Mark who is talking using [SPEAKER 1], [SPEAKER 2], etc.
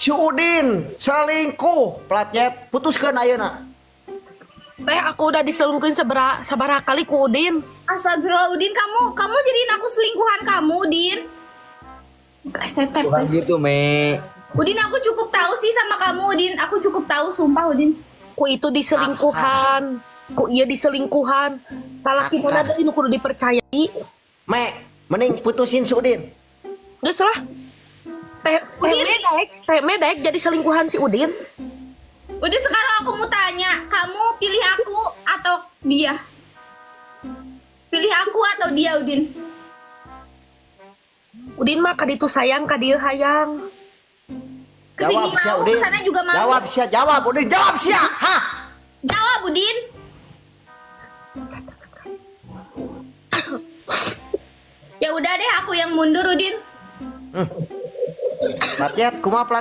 [SPEAKER 1] Si Udin selingkuh platjet putuskan ayeuna.
[SPEAKER 2] Teh aku udah diselingkuhin sabaraha kali ku Udin.
[SPEAKER 3] Astagfirullah Udin, kamu jadiin aku selingkuhan kamu, Udin. Step.
[SPEAKER 4] Bukan gitu, Me.
[SPEAKER 3] Udin, aku cukup tahu sih sama kamu, Udin. Aku cukup tahu, sumpah, Udin.
[SPEAKER 2] Ku itu diselingkuhan. Ku iya diselingkuhan. Talaki mana deui nu kudu dipercayai.
[SPEAKER 1] Me, mending putusin si Udin.
[SPEAKER 2] Geus lah. Teh daek jadi selingkuhan si Udin.
[SPEAKER 3] Udin, sekarang aku mau tanya, kamu pilih aku atau dia? Pilih aku atau dia, Udin?
[SPEAKER 2] Udin mah kaditu sayang ka dieu hayang.
[SPEAKER 3] Kesini
[SPEAKER 1] Jawab sia
[SPEAKER 3] mau,
[SPEAKER 1] Udin.
[SPEAKER 3] kesana juga mau.
[SPEAKER 1] Jawab Udin, jawab sia. Hah?
[SPEAKER 3] Jawab, Udin. Ya udah deh, aku yang mundur, Udin.
[SPEAKER 1] Platjet kumaha